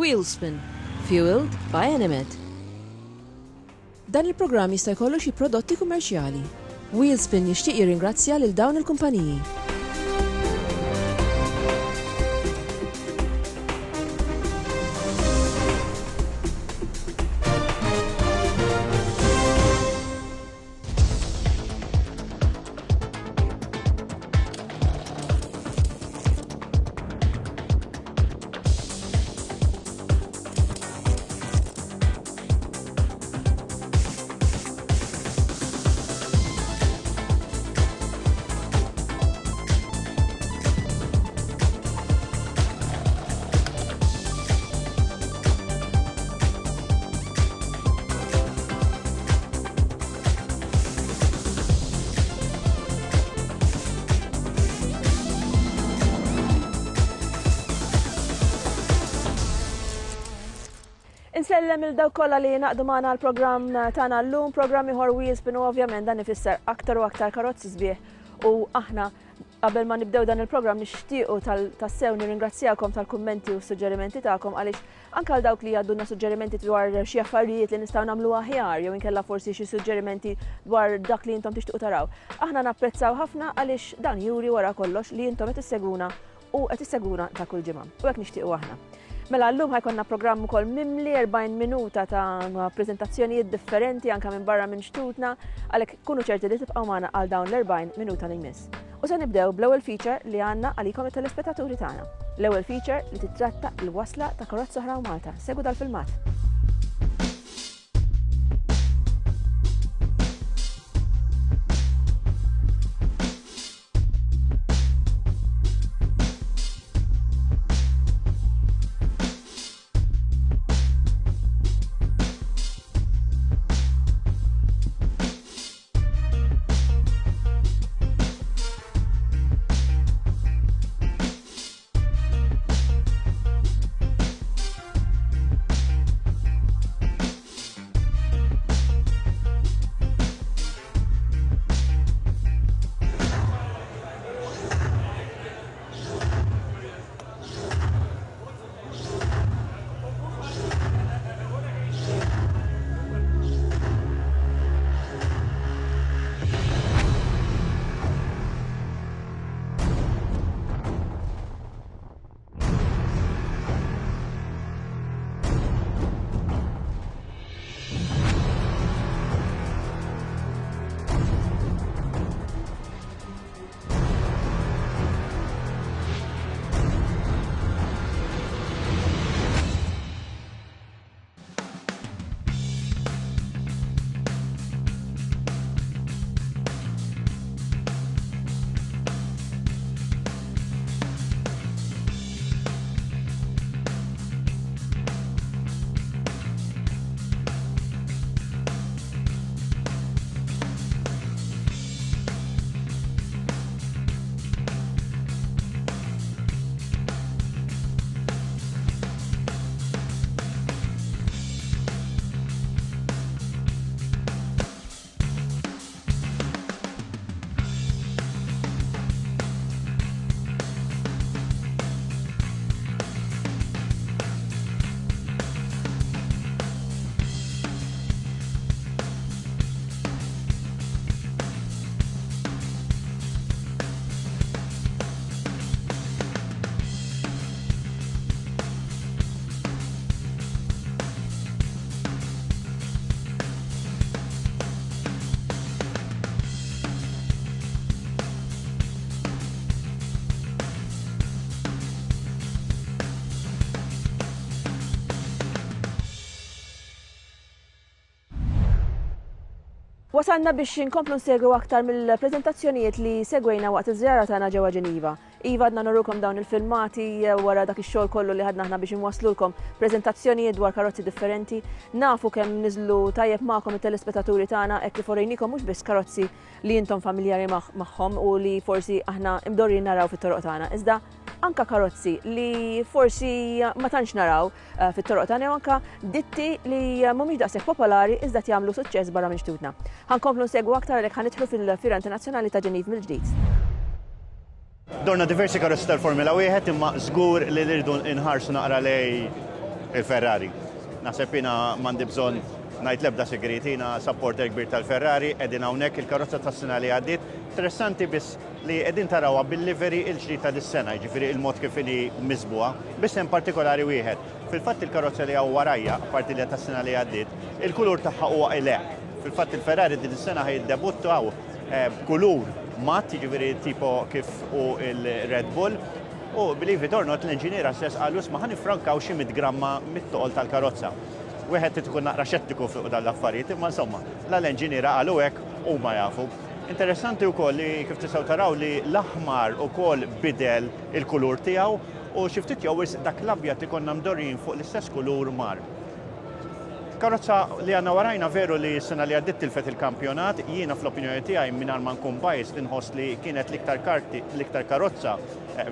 Wheelspin, fueled by Animate. Dan il-programm jista' jkollu xi prodotti kummerċjali. Wheelspin jixtieq jirringrazzja lil dawn il-kumpaniji. Insellem il-daw kollha li naqdu magħna l-programm tagħna llum, programm ieħor Wheelspin u ovvjament dan ifisser aktar u aktar karozzi sbieħ u aħna qabel ma nibdew dan il-programm nixtiequ tassew nirringrazzjakom tal-kummenti u suġġerimenti tagħkom għaliex anke għal dawk li għadduna suġġerimenti dwar xi affarijiet li nistgħu nagħmlu aħjar jew inkella forsi xi suġġerimenti dwar dak li intom tixtiequ taraw. Aħna napprezzaw ħafna għaliex dan juri wara kollox li intom qed issegwuna u qed issegwuna ta' kull ġimgħa. U hekk nixtiequ aħna. Mela llum ħajkonna programm ukoll mimli 40 minuta ta' preżentazzjonijiet differenti anke minn barra minn xtutna, għalhekk kunu ċerti li tibqgħu magħna għal dawn l-40 minuta li jmiss. U se nibdew bl-ewwel feature li għandna għalikom it-telespettaturi tagħna. L-ewwel feature li titratta l-wasla ta' karozza oħra Malta. Segwu dal-filmat. Wasalna biex inkomplu nsegwu aktar mill-preżentazzjonijiet li segwejna waqt iż-żjara tagħna ġewwa Ġeniva. Iva għadna nurrukom dawn il-filmati wara dak ix-xogħol kollu li ħadna aħna biex inwasslulkom preżentazzjonijiet dwar karozzi differenti. Nafu kemm niżlu tajjeb magħkom it-telespettaturi tagħna hekk li forejnikom mhux biss karozzi li intom familjari magħhom u li forsi aħna imdorrin naraw fit-toroq tagħna. Iżda anka karozzi li forsi ma tantx naraw fit-toroq tagħna u anke ditti li mhumiex daqshekk popolari iżda jagħmlu suċċess barra minn xtutna. Ħankomplu nsegwu aktar għalhekk ħanidħlu fil-Fira Internazzjonali ta' Ġeniv mill-ġdid. Dorna diversi karozzi tal-Formula 1 imma żgur li rridu nħarsu naqra lej il-Ferrari. Naħseb jiena m'għandi bżonn ngħid l-ebda segretina supporter kbir tal-Ferrari, qegħdin hawnhekk il-karozza tas-sena li għaddiet. Interessanti biss li qegħdin tarawha bil-livery il-ġdid ta' dis-sena, jiġifieri il-mod kif inhi miżbuha, biss hemm partikolari wieħed. Fil-fatt il-karozza li hawn warajja, apparti li tas-sena li għaddiet, il-kulur tagħha huwa eleq. Fil-fatt il-Ferrari din is-sena ħajdebuttaw kulur matt, jiġifieri tipo kif u il-Red Bull. U believe it or not, l-inġiniera stess qalu ma ħanifrankaw xi 100 gramma mit-toqol tal-karozza. Wieħed tkun naqra xettiku fuq dan l-affarijiet, imma insomma, l-inġiniera qalu hekk huma jafu. Interessanti wkoll li kif tistgħu taraw li l-aħmar ukoll bidel il-kulur tiegħu u xi ftit jew dak l-abjad ikonna mdorrin fuq l-istess kulur mar. Karozza li għanna warajna veru li s-sena li għaddit tilfet il-kampjonat, jiena fl-opinjoni tiegħi mingħajr ma nkun bajs inħoss li kienet l-iktar karozza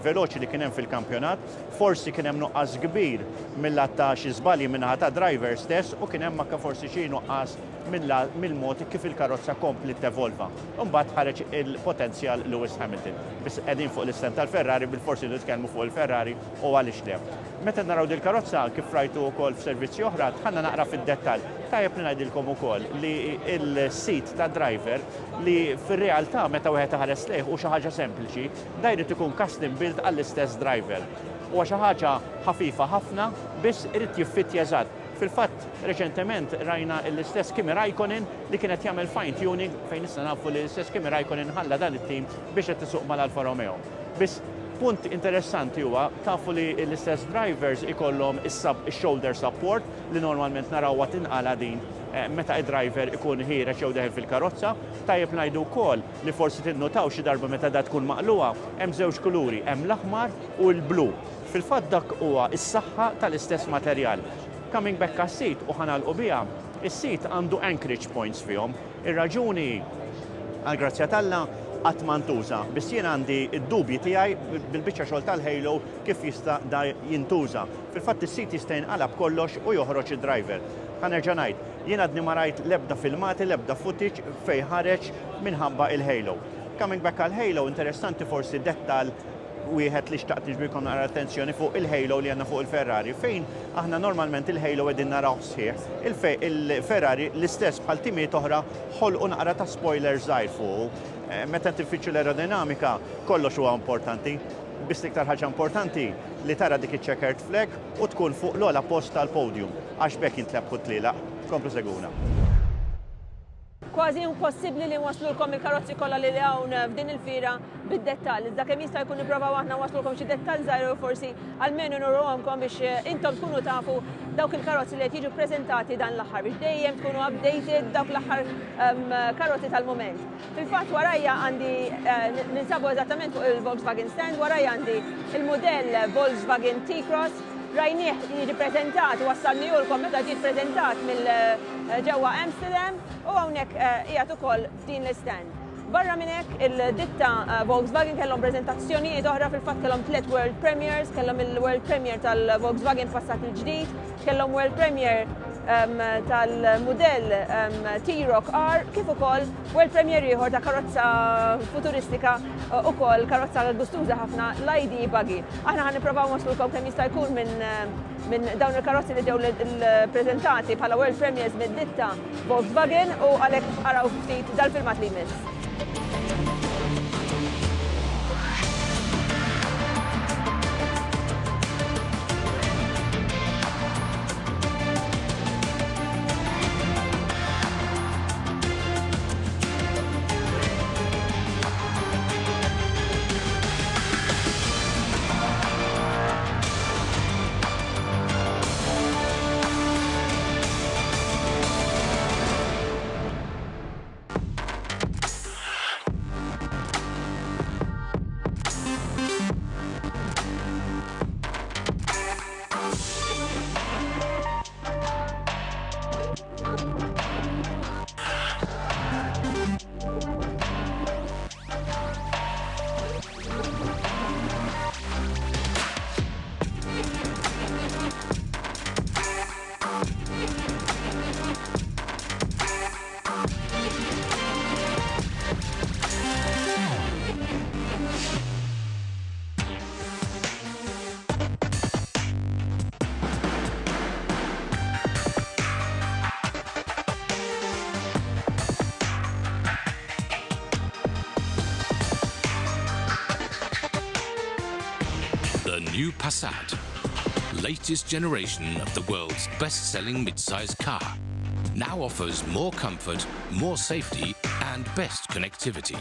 veloċi li kien hemm fil-kampjonat, forsi kien hemm nuqqas kbir mill-lat ta' xi żbalji minnaħa ta' driver stess u kien hemm anke forsi xi nuqqas mill-mod kif il-karozza kompli tevolva. Imbagħad ħareġ il-potenzjal Lewis Hamilton. Biss qegħdin fuq l-istent tal-Ferrari bil-forsi nitkellmu fuq il-Ferrari u għaliex le. Meta naraw dil-karozza kif rajtu wkoll f'servizzi oħra, tħanna naqra fid-dettall. Tajjeb li ngħidilkom ukoll li il-sit ta' driver li fir-realtà meta wieħed ħares lejh u xi ħaġa sempliċi, dajrid ikun custom built għall-istess driver. Huwa xi ħaġa ħafifa ħafna biss irid jiffittja eżatt. Fil-fatt, reċentement rajna l-istess Kimi Raikkonen li kienet jagħmel fine tuning fejn issa nafu li l-istess Kimi Raikkonen ħalla dan it-tim biex qed tisuq mal-Alfa Romeo. Biss punt interessanti huwa tafu li l-istess drivers ikollhom is-shoulder support li normalment narawha tinqala din meta id-driver ikun ħireġ jew deħel fil-karozza. Tajjeb ngħidu wkoll li forsi tinnotaw xi darba meta da tkun maqluha hemm żewġ kuluri, hemm l-aħmar u l-blu. Fil-fatt dak huwa s-saħħa tal-istess materjal. Coming back għas-sit u ħanalqu biha, is-sit għandu anchorage points fihom. Ir-raġuni għall-grazzja talla qatt ma ntuża, biss jien għandi d-dubji tiegħi bil-biċċa xogħol tal-Halo kif jista' da jintuża. Fil-fatt is-sit jista' jinqalab kollox u joħroġ id-driver. Ħanerġa' ngħid, jien għadni ma rajt l-ebda filmati, l-ebda footage fejn ħareġ minħabba il-Halo. Coming back għal-Halo, interessanti forsi dettal wieħed li xtaqt niġbilkom nara attenzjoni fuq il-Halo li għandna fuq il-Ferrari, fejn aħna normalment il-Halo qegħdin naraw sħiħ. Il-Ferrari l-istess bħal timiet oħra ħolqu naqra ta' spoiler żgħir fuq. Meta tinfittxu l-aerodinamika kollox huwa importanti. Biss iktar ħaġa importanti li tara dik iċ-checkered flag u tkun fuq l-ogħla post tal-podium għax bekk jintleb tlila. Komplu seguna. Kważi impossibbli li nwaslulkom il-karozzi kollha li hawn f'din il-fira bid-dettall. Iżda kemm jista' jkun nipprovaw aħna nwaslulkom xi dettall żgħir forsi almenu nurruhomkom biex intom tkunu tafu dawk il-karozzi li qed jiġu ppreżentati dan l-aħħar biex dejjem tkunu updated dawk l-aħħar karozzi tal-mument. Fil-fatt warajja għandi ninsabu eżattament fuq il-Volkswagen stand, warajja għandi il-modell Volkswagen T-Cross. Rajnieh jiġi prezentat, wassalniulkom meta ġiet prezentat mill-ġewwa Amsterdam u hawnhekk qiegħed ukoll f'din l-istand. Barra minn hekk il-ditta Volkswagen kellhom preżentazzjonijiet oħra fil-fatt kellhom 3 World Premiers, kellhom il-World Premier tal-Volkswagen Passat il-ġdid, kellhom World Premier tal-modell T-Roc R, kif ukoll World Premier ieħor ta' karozza futuristika ukoll karozza gustuża ħafna l-ID buggy. Aħna ħan nipprovaw nwaslulkom kemm jista' jkun minn dawn il-karozzi li ġew preżentati bħala World Premiers mid-ditta Volkswagen u għalhekk araw ftit dal-filmat li jmiss. new Passat, latest generation of the world's best-selling mid-size car, now offers more comfort, more safety and best connectivity.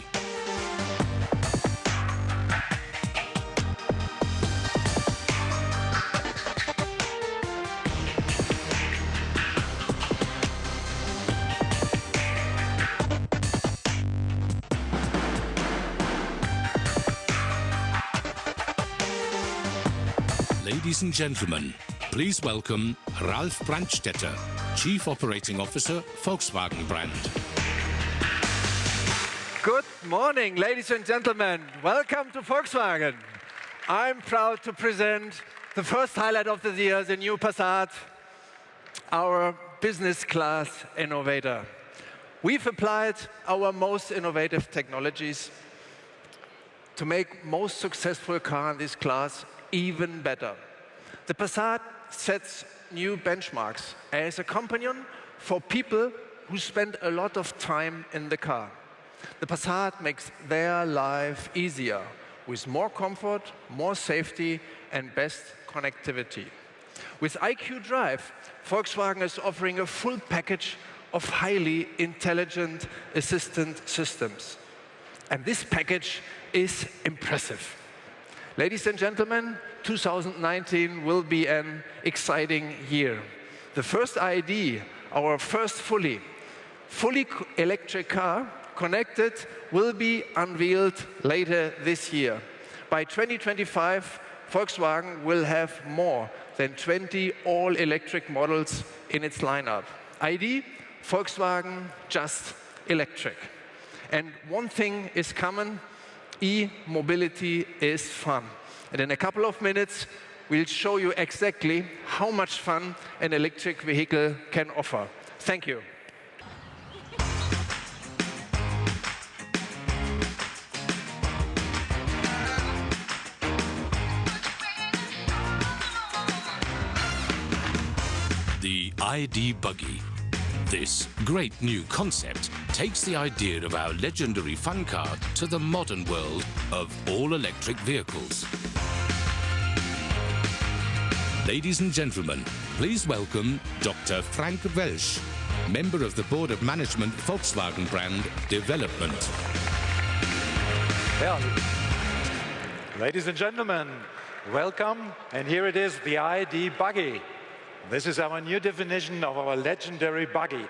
Ladies and gentlemen, please welcome Ralf Brandstetter, Chief Operating Officer, Volkswagen brand. Good morning, ladies and gentlemen. Welcome to Volkswagen. I'm proud to present the first highlight of the year, the new Passat, our business class innovator. We've applied our most innovative technologies to make most successful car in this class even better. The Passat sets new benchmarks as a companion for people who spend a lot of time in the car. The Passat makes their life easier with more comfort, more safety and best connectivity. With IQ Drive, Volkswagen is offering a full package of highly intelligent assistant systems. And this package is impressive. Ladies and gentlemen, 2019 will be an exciting year. The first ID, our first fully electric car, connected, will be unveiled later this year. By 2025, Volkswagen will have more than 20 all-electric models in its lineup. ID, Volkswagen Just Electric. And one thing is common, e-mobility is fun. And in a couple of minutes, we'll show you exactly how much fun an electric vehicle can offer. Thank you. The ID Buggy. This great new concept takes the idea of our legendary fun car to the modern world of all-electric vehicles. Ladies and gentlemen, please welcome Dr. Frank Welsch, member of the Board of Management, Volkswagen brand Development. Yeah. Ladies and gentlemen, welcome, and here it is, the ID Buggy. This is our new definition of our legendary buggy.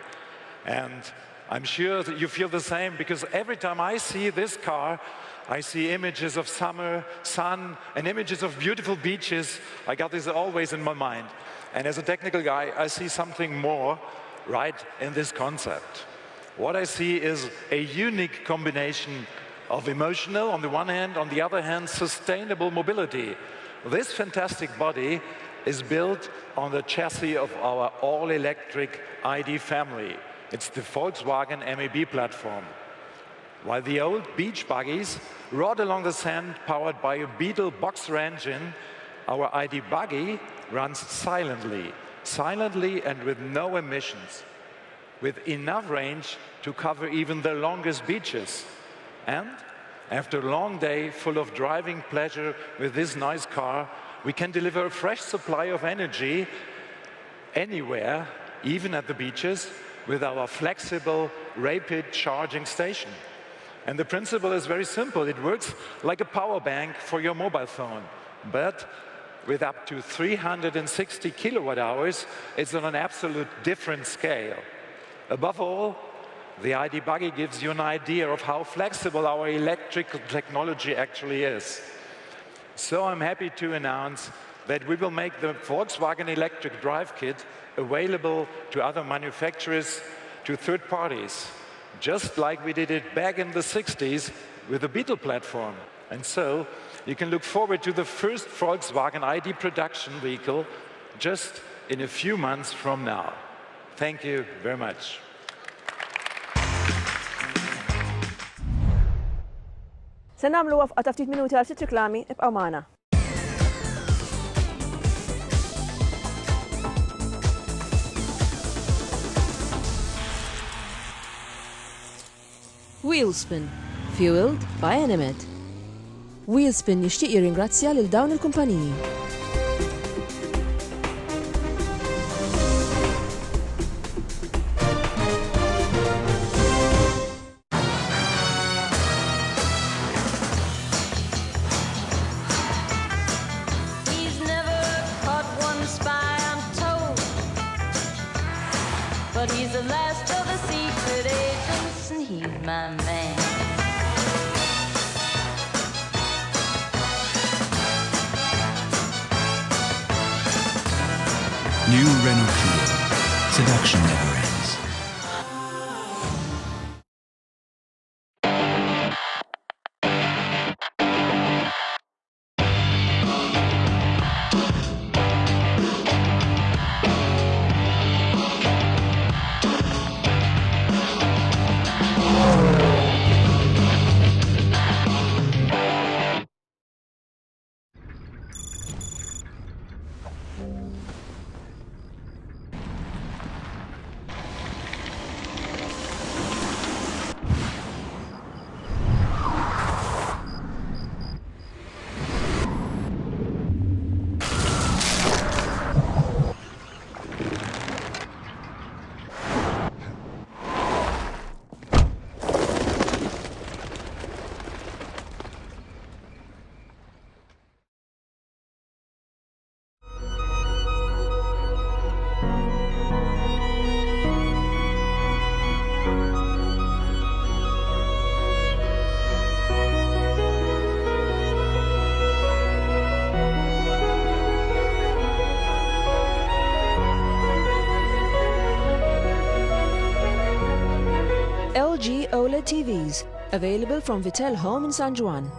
And I'm sure that you feel the same, because every time I see this car, I see images of summer, sun, and images of beautiful beaches. I got this always in my mind. And as a technical guy, I see something more right in this concept. What I see is a unique combination of emotional on the one hand, on the other hand, sustainable mobility. This fantastic body is built on the chassis of our all-electric ID family. It's the Volkswagen MEB platform. While the old beach buggies rode along the sand powered by a Beetle boxer engine, our ID Buggy runs silently and with no emissions, with enough range to cover even the longest beaches. And after a long day full of driving pleasure with this nice car, we can deliver a fresh supply of energy anywhere, even at the beaches, with our flexible, rapid charging station. And the principle is very simple. It works like a power bank for your mobile phone, but with up to 360 kilowatt hours, it's on an absolute different scale. Above all, the ID Buggy gives you an idea of how flexible our electrical technology actually is. So I'm happy to announce that we will make the Volkswagen Electric Drive Kit available to other manufacturers, to third parties, just like we did it back in the 60s with the Beetle platform. And so you can look forward to the first Volkswagen ID production vehicle just in a few months from now. Thank you very much. Se nagħmlu wafqa ta' ftit minuti għal ftit riklami, ibqgħu magħna. Wheelspin, fueled by Animate. Wheelspin jixtieq jirringrazzja lil dawn il-kumpaniji. He's never caught one spy, I'm told. But he's the last of the secret agents, and he's my man. New Renault Clio. Seduction never ends. LG OLED TVs, available from Vittel Home in San Juan.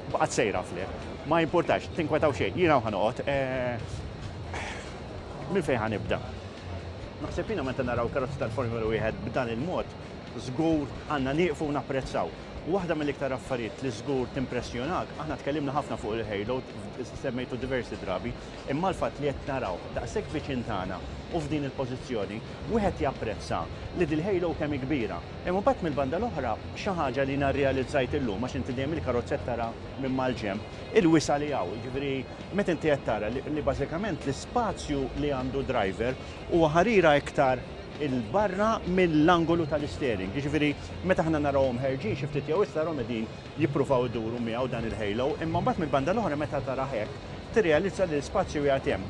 Baqgħet sejra fli. Ma jimpurtax, tinkwetaw xejn, jiena ħanoqgħod. Minn fejn ħanibda? Naħseb jiena meta naraw karozzi tal-Formula 1 b'dan il-mod, żgur għandna nieqfu u napprezzaw. Waħda mill-iktar affarijiet li żgur timpressjonak, aħna tkellimna ħafna fuq il-Halo, semmejtu diversi drabi, imma l-fatt li qed naraw daqshekk viċin tagħna u f'din il-pożizzjoni, wieħed japprezza li dil-Halo kemm kbira. Imma mbagħad mill-banda l-oħra xi ħaġa li narrealizzajt illum għax inti dejjem il-karozzett tara minn mal-ġemp, il-wisa li hawn, jiġifieri meta inti qed tara li bażikament l-ispazju li għandu driver huwa ħarira iktar il-barra mill-angolu tal-steering. Jiġifieri meta aħna narawhom ħerġin xi ftit jew issa qegħdin jippruvaw iduru miegħu dan il-Halo, imma mbagħad mill-banda l-oħra meta tara hekk tirrealizza li l-ispazju qiegħed hemm.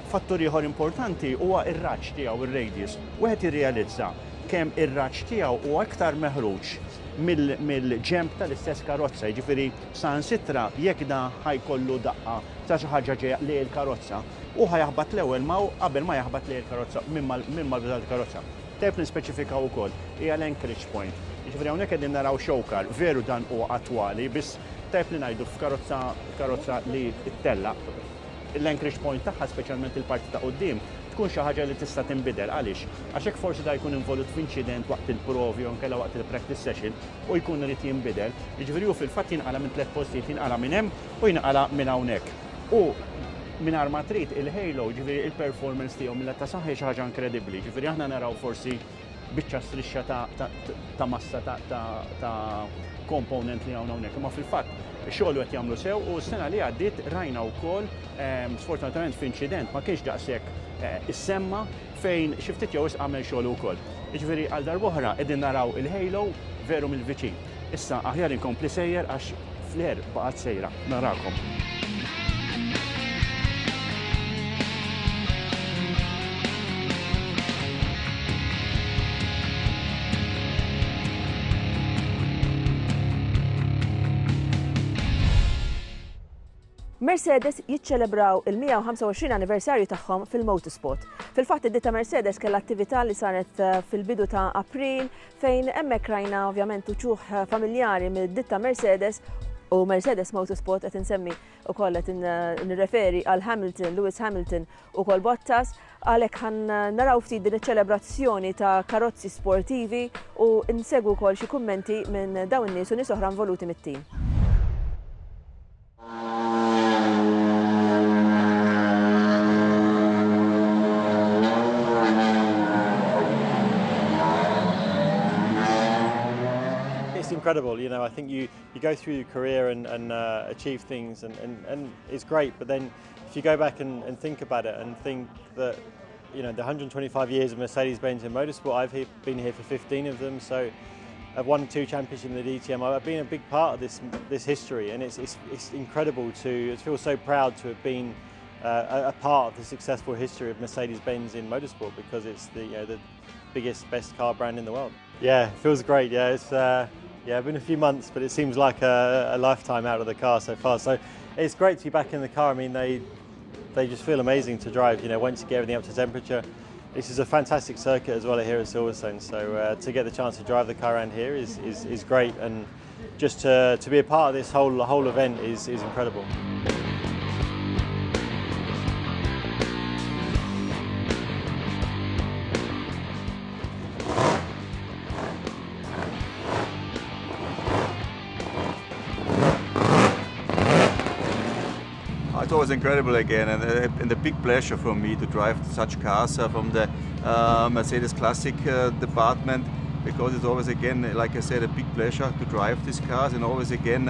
Fattur ieħor importanti huwa ir-raġġ tiegħu, ir-radius. Wieħed jirrealizza kemm ir-raġġ tiegħu huwa aktar meħruġ mill-ġemp tal-istess karozza. Jiġifieri sansitra jekk da ħajkollu daqqa ta' xi ħaġa ġejja li l-karozza u ħajaħbad l-ewwel maw qabel ma jaħbad li l-karozza minn mal-bidu tal-karozza. Tep nispeċifikaw ukoll hija l-anchorage point. Jiġifieri hawnhekk qegħdin naraw xowkar, veru dan huwa attwali, biss tep li ngħidu f'karozza li ttellaq l-anchorage point tagħha speċjalment il-parti ta' quddiem tkun xi ħaġa li tista' tinbidel għaliex għax hekk forsi da jkun involut f'inċident waqt il-provi u nkella waqt il-practice session u jkun irid jinbidel. Jiġifieri hu fil-fatt jinqala minn tliet postijiet, jinqala minn hemm u jinqala minn hawnhekk. U mingħajr ma trid il-Halo, ġifieri il-performance tiegħu mill-ta' saħħi xi ħaġa inkredibbli. Ġifieri aħna naraw forsi biċċa strixxa ta' massa ta' component li hawnhekk, imma fil-fatt ix-xogħol qed jagħmlu sew u s-sena li għaddiet rajna wkoll sfortunatament f'inċident ma kienx daqshekk is-semma fejn xi ftit jew għamel xogħol ukoll. Jiġifieri għal darb'oħra qegħdin naraw il-Halo veru mill-viċin. Issa aħjar inkompli sejjer għax fl-air baqgħet sejra. Narakom. Mercedes jiċċelebraw il-125 anniversarju tagħhom fil-motorsport. Fil-fatt id-ditta Mercedes kellha attività li saret fil-bidu ta' April fejn hemmhekk rajna ovvjament uċuħ familjari mid-ditta Mercedes u Mercedes Motorsport qed insemmi wkoll qed nirreferi għal Hamilton, Lewis Hamilton u kol Bottas, għalhekk ħan naraw ftit din iċ-ċelebrazzjoni ta' karozzi sportivi u nsegwu wkoll xi kummenti minn dawn in-nies u nies oħra involuti mit-tim. It's incredible, you know. I think you go through your career and achieve things, and it's great. But then, if you go back and think about it, and think that, you know, the 125 years of Mercedes-Benz in motorsport, I've been here for 15 of them. So, I've won 2 championships in the DTM. I've been a big part of this history, and it's incredible to. I feel so proud to have been a part of the successful history of Mercedes-Benz in motorsport, because it's the biggest, best car brand in the world. Yeah, it feels great. Yeah, it's. Yeah, been a few months, but it seems like a lifetime out of the car so far. So it's great to be back in the car. I mean, they just feel amazing to drive. You know, once you get everything up to temperature, this is a fantastic circuit as well here at Silverstone. So to get the chance to drive the car around here is great, and just to be a part of this whole event is incredible. It's always incredible again, and a big pleasure for me to drive such cars from the Mercedes Classic department, because it's always again, like I said, a big pleasure to drive these cars, and always again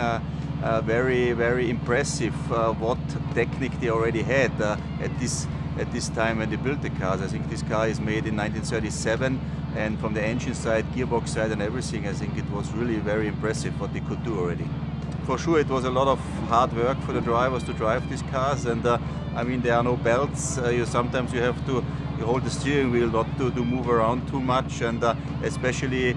very, very impressive what technique they already had at this time when they built the cars. I think this car is made in 1937, and from the engine side, gearbox side and everything, I think it was really very impressive what they could do already. For sure, it was a lot of hard work for the drivers to drive these cars, and I mean, there are no belts. Sometimes you have to hold the steering wheel not to move around too much, and especially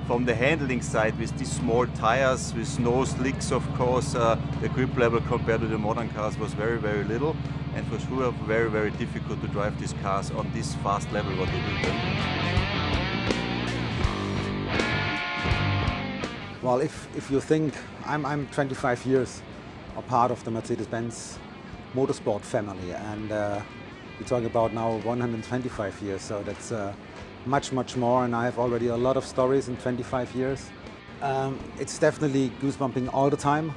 from the handling side with these small tires, with no slicks, of course, the grip level compared to the modern cars was very, very little, and for sure very, very difficult to drive these cars on this fast level what they do. Well, if you think, I'm 25 years a part of the Mercedes-Benz motorsport family, and we're talking about now 125 years, so that's much, much more, and I have already a lot of stories in 25 years. It's definitely goosebumping all the time,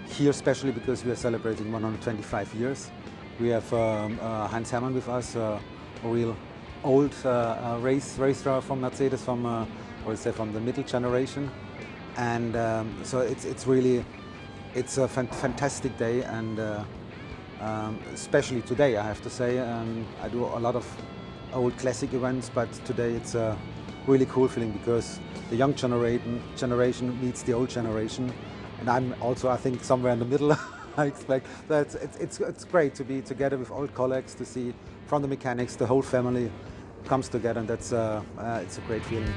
here especially because we are celebrating 125 years. We have Heinz Hermann with us, a real old race driver from Mercedes, from the middle generation, and so it's really a fantastic day, and especially today, I have to say. I do a lot of old classic events, but today it's a really cool feeling because the young generation meets the old generation, and I'm also, I think, somewhere in the middle. I expect that it's great to be together with old colleagues, to see from the mechanics the whole family comes together, and that's it's a great feeling.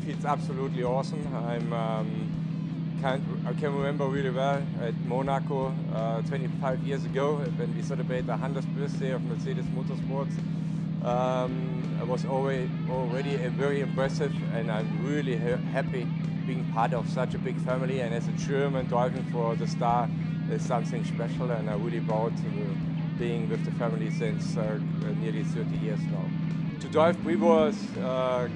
Feels absolutely awesome. I can remember really well at Monaco 25 years ago when we celebrated the 100th birthday of Mercedes Motorsports. It was already very impressive, and I'm really happy being part of such a big family. And as a German, driving for the star is something special, and I'm really proud to being with the family since nearly 30 years now. To drive previous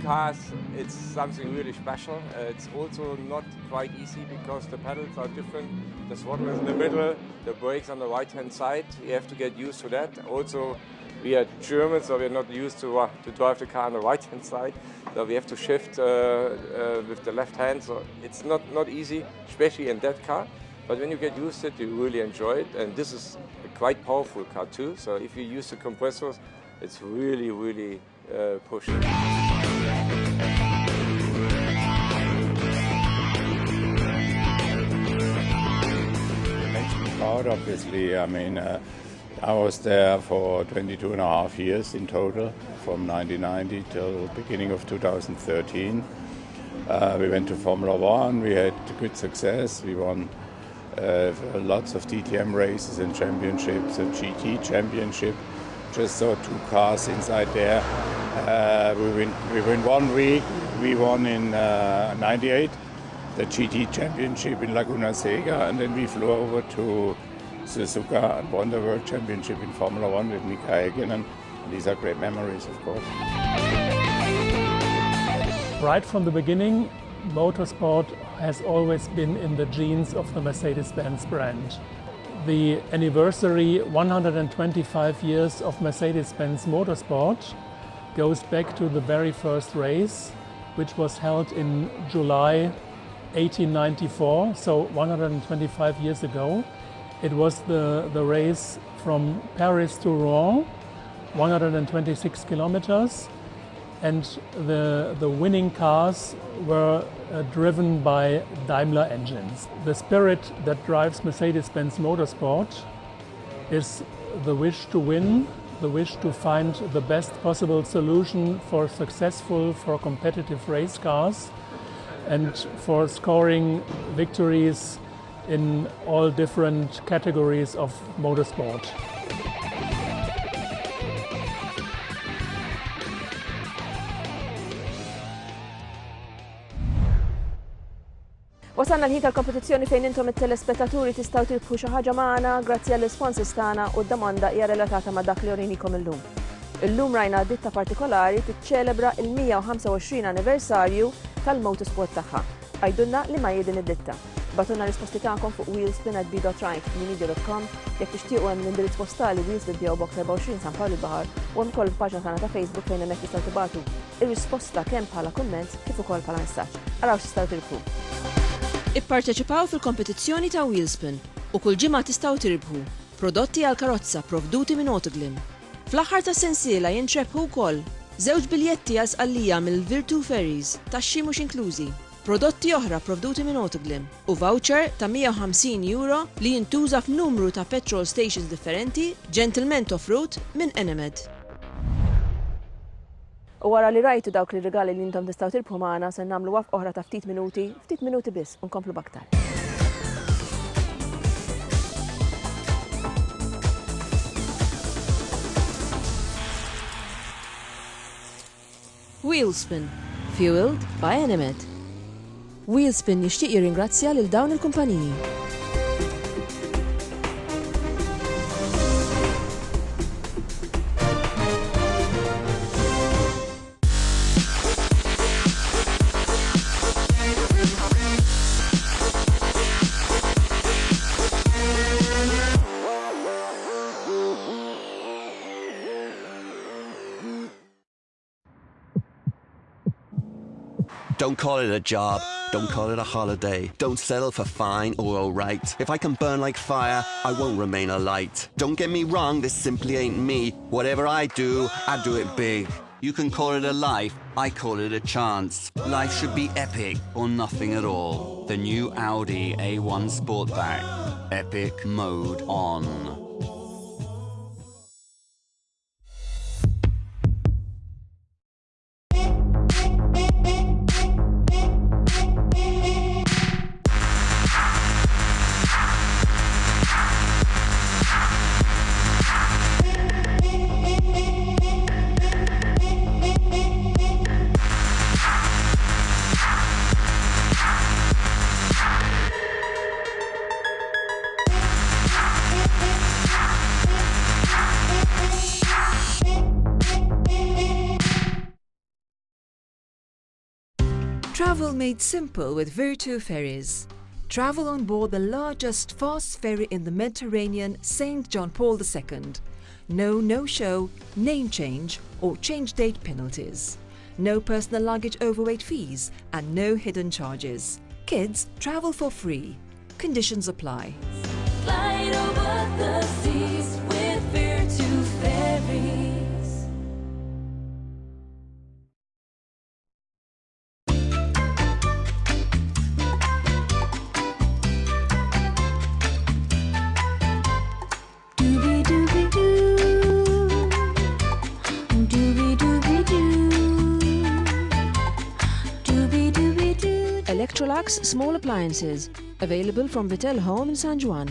cars, it's something really special. It's also not quite easy because the pedals are different. The throttle is in the middle, the brakes on the right-hand side. You have to get used to that. Also, we are Germans, so we're not used to drive the car on the right-hand side. So we have to shift with the left hand. So it's not easy, especially in that car. But when you get used to it, you really enjoy it. And this is a quite powerful car too. So if you use the compressors, it's really, really pushing. It makes me proud, obviously. I mean, I was there for 22 and a half years in total, from 1990 till beginning of 2013. We went to Formula One, we had good success, we won lots of DTM races and championships, a GT championship. Just saw 2 cars inside there. We win 1 week, we won in 98, the GT championship in Laguna Seca, and then we flew over to Suzuka and won the World Championship in Formula One with Mika Häkkinen. These are great memories, of course. Right from the beginning, motorsport has always been in the genes of the Mercedes-Benz brand. The anniversary 125 years of Mercedes-Benz Motorsport goes back to the very first race, which was held in July 1894, so 125 years ago. It was the race from Paris to Rouen, 126 kilometers, and the winning cars were driven by Daimler engines. The spirit that drives Mercedes-Benz Motorsport is the wish to win, the wish to find the best possible solution for successful, for competitive race cars, and for scoring victories in all different categories of motorsport. Wasalna l-ħin tal-kompetizzjoni fejn intom it-telespettaturi tistgħu tirbħu xi ħaġa magħna grazzi għall-sponsors tagħna u d-domanda hija relatata ma' dak li orinikom illum. Illum rajna ditta partikolari tiċċelebra il-125 anniversarju tal-motorsport tagħha. Għajdulna li ma jedin id-ditta. Batunna risposti tagħkom fuq wheelspin@b.trying.media.com jekk tixtiequ hemm l-indirizz postali Wheelspin PO Box 24 San Paolo l-Baħar u hemm ukoll il-paġna tagħna ta' Facebook fejn hemmhekk tistgħu tibagħtu ir-risposta kemm bħala kumment kif ukoll bħala messaġġ. Araw x'tistgħu tirbħu. Ipparteċipaw fil-kompetizzjoni ta' Wheelspin u kull ġimgħa tistgħu tirbħu prodotti għal karozza provduti minn Autoglim. Fl-aħħar ta' sensiela jintrebħu wkoll 2 biljetti għal sqallija mill-Virtu Ferries taxxi mhux inklużi, prodotti oħra provduti minn Autoglim u voucher ta' €150 li jintuża f'numru ta' petrol stations differenti ġentilment offrut minn Enemed. U wara li rajtu dawk li rigali li intom tistgħu tirbħu magħna se nagħmlu waqf oħra ta' ftit minuti biss u nkomplu b'aktar. Wheelspin, fueled by Enemed. Wheelspin jixtieq jirringrazzja lil dawn il-kumpaniji. Don't call it a job, don't call it a holiday, don't settle for fine or alright. If I can burn like fire, I won't remain a light. Don't get me wrong, this simply ain't me. Whatever I do it big. You can call it a life, I call it a chance. Life should be epic or nothing at all. The new Audi A1 Sportback, epic mode on. Travel made simple with Virtu Ferries. Travel on board the largest fast ferry in the Mediterranean, St. John Paul II. No no-show, name change or change date penalties. No personal luggage overweight fees and no hidden charges. Kids travel for free. Conditions apply. Glide over the seas with Virtu Ferries. Doobie doobie, Electrolux small appliances, available from Vittel Home in San Juan.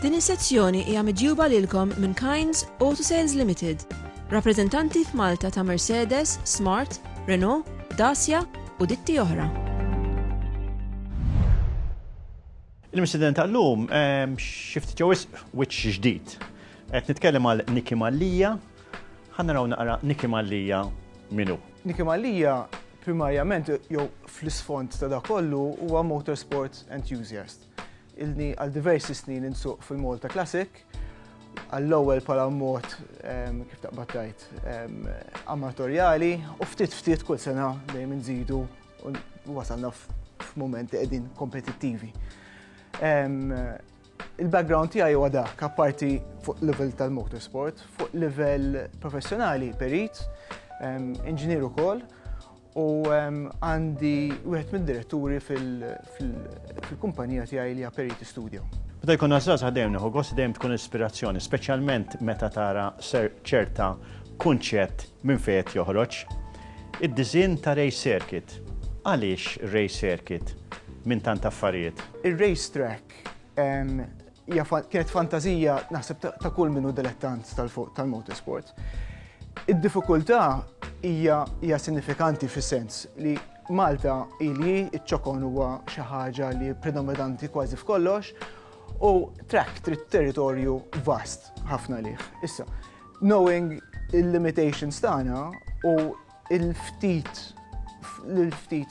Din is-sezzjoni hija midjuba lilkom minn Kynes Auto Sales Limited, rappreżentanti f'Malta ta' Mercedes, Smart, Renault, Dacia u ditti oħra. Il-President tal-lum xift ġewis wiċċ ġdid. Qed nitkellem għal Niki Mallija, ħannaraw naqra Niki Mallija minnu. Niki Mallija primarjament jew fl-isfond ta' dak kollu huwa motorsport enthusiast. Ilni għal diversi snin insuq fil-Malta Classic, għall-ewwel bħala mod kif taqbad tajt amatorjali u ftit kull sena dejjem inżidu u wasalna f'mumenti qegħdin kompetittivi. Il-background tiegħi huwa dak apparti fuq level tal-motorsport, fuq level professjonali perit, inġinier ukoll, u għandi wieħed mid-diretturi fil-kumpanija tiegħi li hija Periti Studio. Meta jkun għażaż ħadejjem nieħu gost dejjem tkun ispirazzjoni, speċjalment meta tara ċerta kunċett minn fejn joħroġ. Id-disinn ta' race circuit. Għaliex race circuit minn tant affarijiet? Ir-race track kienet fantażija naħseb ta' kull minnu dilettant tal-motorsport. Id-diffikultà hija sinifikanti fis-sens li Malta ili iċ-ċokon huwa xi ħaġa li predominanti kważi f'kollox u track trid territorju vast ħafna lih. Issa, knowing il-limitations tagħna u il-ftit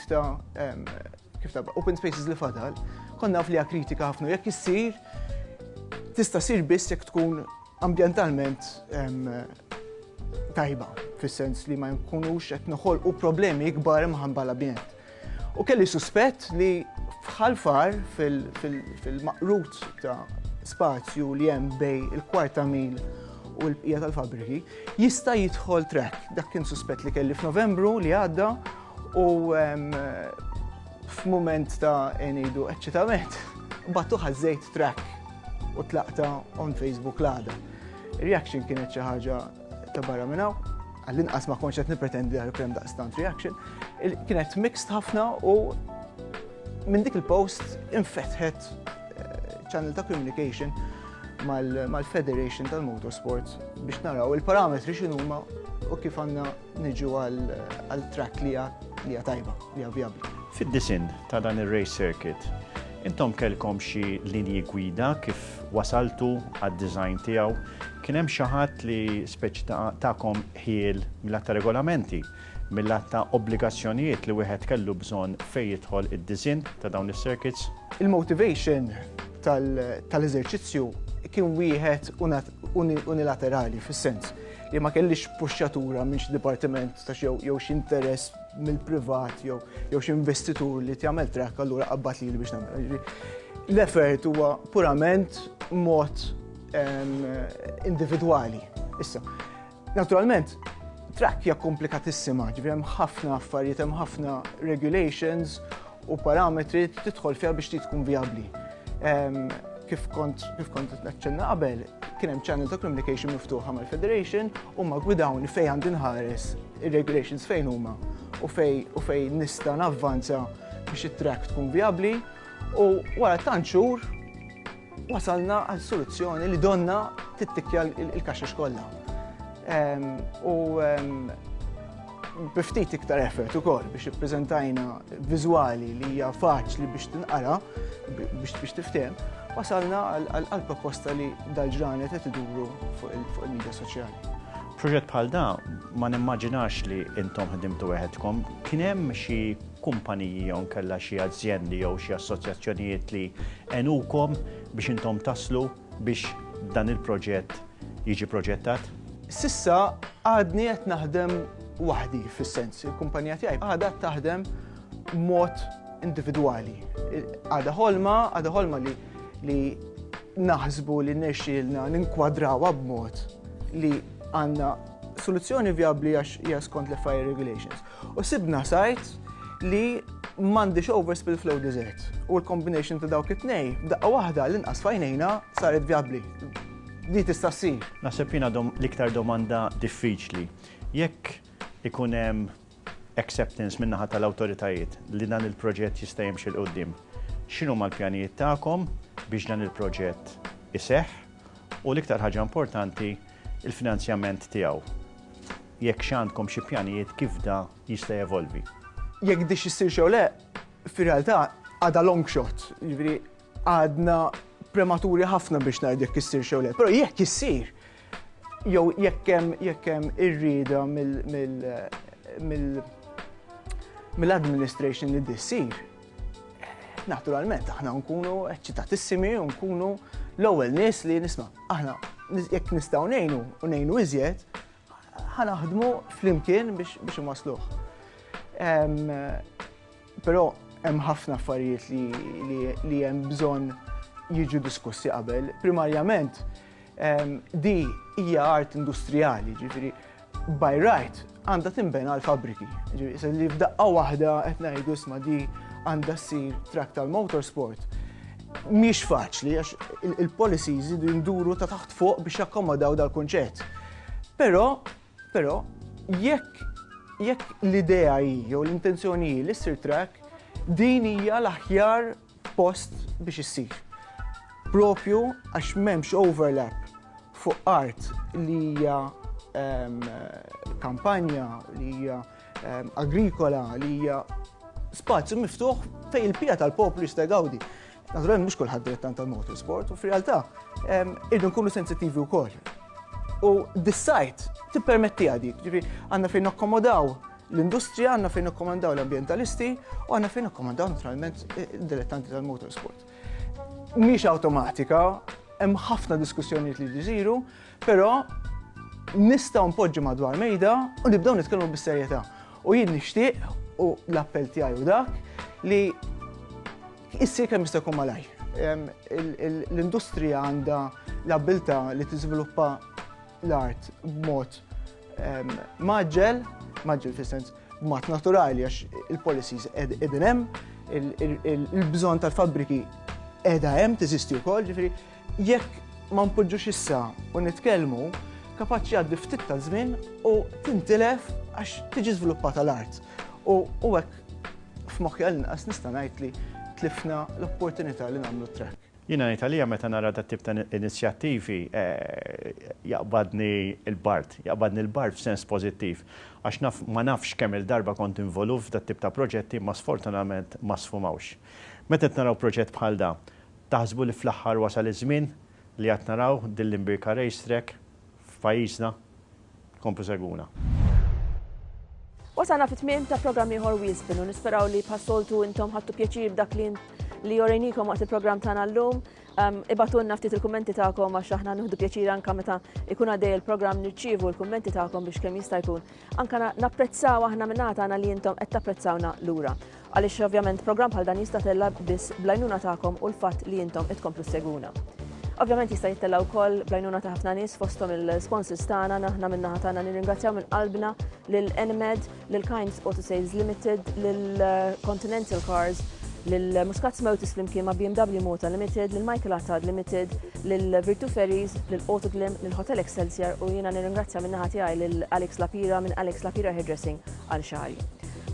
ta' kif ta' open spaces li fadal, konna naf li hija kritika ħafna jekk issir tista' ssir biss jekk tkun ambjentalment tajba, fis-sens li ma nkunux qed noħolqu problemi kbar imħabba l-ambjent. U kelli suspett li fħalfar fil-maqrut ta' spazju li hemm bej il-kwarta mil u l-bqija tal-fabriki jista' jidħol track. Dak kien suspett li kelli f'Novembru li għadda u f'mument ta' ngħidu eċċitament battu ħażejt track u tlaqta on Facebook l-għada. Ir-reaction kienet xi ħaġa ta' barra minnaw, għall-inqas ma konċ qed nippretendi għal krem daqstant reaction, kienet mixed ħafna u minn dik il-post infetħet channel ta' communication mal-Federation tal-Motorsport biex naraw il-parametri x'inhuma u kif għandna niġu għal-track li hija tajba, li hija viabli. Fid-disinn ta' dan ir-race circuit, intom kellkom xi linji gwida kif wasaltu għad-design tiegħu. Kien hemm xi ħadd li speċi tagħkom ħiel mill-att ta' regolamenti, mill-att ta' obbligazzjonijiet li wieħed kellu bżonn fejn jidħol id-disinn ta' dawn is-circuits? Il-motivation tal-eżerċizzju kien wieħed unilaterali fis-sens li ma kellix puxxatura minn xi dipartiment ta' jew xi interess mill-privat jew xi investitur li tjagħmel track allura qabbad lili biex nagħmel. L-effort huwa purament mod individwali. Issa, naturalment, track hija komplikatissima, ġifieri hemm ħafna affarijiet, hemm ħafna regulations u parametri tidħol fiha biex tkun viabli. Kif kont naċċenna qabel, kien hemm channel ta' communication miftuħa mal-Federation u ma gwidawni fejn għandi nħares ir-regulations fejn huma u fejn nista' navvanza biex it-track tkun viabli u wara tant xhur wasalna għal soluzzjoni li donna tittikja il-kaxxa kollha. U biftit iktar effort ukoll biex ippreżentajna viżwali li hija faċli biex tinqara biex tifhem, wasalna għal proposta li dal-ġranet qed iduru fuq il-midja soċjali. Proġett bħal da ma nimmaġinax li intom ħdimtu weħedkom. Kien hemm xi kumpaniji jew kellha xi azzjendi jew xi assoċjazzjonijiet li għenukom biex intom taslu biex dan il-proġett jiġi proġettat? Sissa għadni qed naħdem waħdi fis-sens. Il-kumpanija tiegħi għadha taħdem mod individwali. Għadha ħolma li naħsbu li nexxielna ninkwadrawha b'mod li għandna soluzzjoni vjabbli għax hija skont l-fire regulations. U sibna sajt li m'għandix overspill flow desert. U l-combination ta' dawk it-tnej, daqqa waħda l-inqas fajnejna saret vjabbli. Di tista' ssir. Naħseb jiena l-iktar domanda diffiċli. Jekk ikun hemm acceptance min-naħa tal-awtoritajiet li dan il-proġett jista' jimxi l qudiem, x'inhu mal-pjanijiet tagħkom biex dan il-proġett iseħħ u l-iktar ħaġa importanti il-finanzjament tiegħu. Jekk x'għandkom xi pjanijiet kif da jista' jevolvi. Jekk dix issir xew le, fir-realtà għadha long shot, jiġifieri għadna prematuri ħafna biex ngħid jekk issir xew le. Però jekk issir, jew jekk hemm irrieda mill-administration li dissir, naturalment aħna nkunu eċċitatissimi u nkunu l-ewwel nies li nisma' aħna jekk nistgħu ngħinu u ngħinu iżjed, ħanaħdmu flimkien biex iwassluh. Però hemm ħafna affarijiet li hemm bżonn jiġu diskussi qabel. Primarjament di hija art industrijali, ġifieri by right għandha tinbena l-fabbriki. Ġifieri li f'daqqa waħda qed ngħidu isma' di għandha ssir track tal-motorsport. Mhix faċli għax il-policies jinduru ta' taħt fuq biex jakkomodaw dal-kunċett. Però jekk l-idea hi jew l-intenzjoni hi li ssir track, din hija l-aħjar post biex issir. Propju għax m'hemmx overlap fuq art li hija kampanja, li hija agrikola, li hija spazju miftuħ fejn il-pija tal-poplu jista' jgawdi. Naturalment mhux kulħadd dilettant tal-motorsport u fir-realtà irdu nkunu sensittivi wkoll. U dis-sajt tippermettiha dik, ġifieri għandna fejn nakkomodaw l-industrija, għandna fejn nakkomodaw l-ambjentalisti u għandna fejn nakkomodaw naturalment id-dilettanti tal-motorsport. Mhix awtomatika, hemm ħafna diskussjonijiet li jsiru, però nistgħu npoġġu madwar mejda u nibdew nitkellmu bis-serjetà. U jien nixtieq u l-appell tiegħi u dak li issir kemm jista' jkun malajr. L-industrija għandha l-abilità li tiżviluppa l-art b'mod maġġel fis-sens b'mod naturali għax il-policies qegħdin hemm, il-bżonn tal-fabbriki qiegħda hemm teżisti wkoll, ġifieri jekk ma npoġġux issa u nitkellmu kapaċi għaddi ftit ta' żmien u tintilef għax tiġi żviluppata l-art. U hekk f'moħħi għall-inqas nista' ngħid li tlifna l-opportunità li nagħmlu track. Jiena Italija meta nara dat tip ta' inizjattivi jaqbadni l-bart f'sens pożittiv. Għax ma nafx kemm il-darba kont involut f'dat tip ta' proġetti ma sfortunatament ma sfumawx. Meta qed naraw proġett bħal da, taħsbu li fl-aħħar wasal iż-żmien li qed naraw din l-imbirka racetrack f'pajjiżna komplu seguna. Wasalna fit-tmiem ta' programm ieħor Wheelspin u nisperaw li bħas-soltu intom ħadtu pjaċir b'dak li jorejnikom waqt il-programm tagħna llum. Ibatunna ftit il-kummenti tagħkom għax aħna nieħdu pjaċir anke meta ikun għaddej il-programm nirċievu l-kummenti tagħkom biex kemm jista' jkun. Anke napprezzaw aħna min-naħa tagħna li intom qed tapprezzawna lura. Għaliex ovvjament programm bħal dan jista' tella biss bl-għajnuna tagħkom u l-fatt li intom qed tkomplu seguna. Ovvjament jista' jittella wkoll bl-għajnuna ta' ħafna nies fosthom il-sponsors tagħna, aħna min-naħa tagħna nirringrazzjaw minn qalbna lil NMED, lil Kinds Auto Sales Limited, lil Continental Cars, lil Muscat Motors flimkien ma' BMW Motor Limited, lil Michael Attad Limited, lil Virtu Ferries, lil Autoglim, lil Hotel Excelsior u jiena nirringrazzja min-naħa tiegħi lil Alex Lapira minn Alex Lapira Hairdressing għal xahri.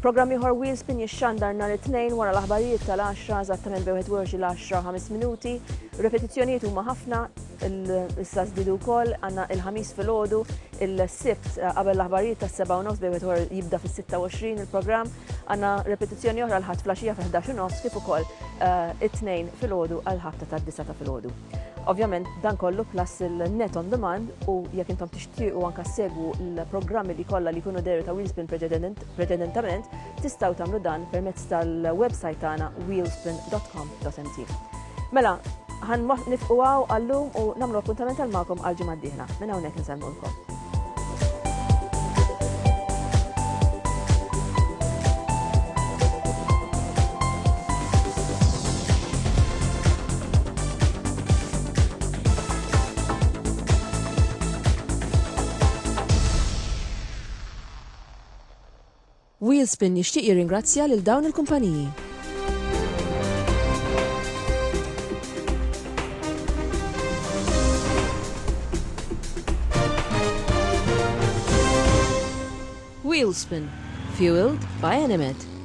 Programm ieħor Wheelspin jixxandar nhar it-tnejn wara l-aħbarijiet tal-10 eżattament b'1 l-10 5 minuti. Repetizzjonijiet huma ħafna, issa żdiedu wkoll għandna il-ħamis filgħodu, il-sibt qabel l-aħbarijiet tas-7:30 b'1 jibda fis-26 il-programm, għandna repetizzjoni oħra l-ħadd flaxija f'11:30 kif ukoll it-tnejn filgħodu għal ħabta tad-9 ta' filgħodu. Ovvjament dan kollu plus il-net on demand u jekk intom tixtiequ anke segwu l-programmi li kollha li jkunu deri ta' Wheelspin preċedentament, tistgħu tagħmlu dan permezz tal-website tagħna wheelspin.com.mt. Mela, ħan nifqu għallum u nagħmlu appuntament għal magħkom għal ġimgħa d-dieħla. Minn hawnhekk insemmulkom. Wheelspin jixtieq jirringrazzja lil dawn il-kumpaniji. Wheelspin, fueled by Animate.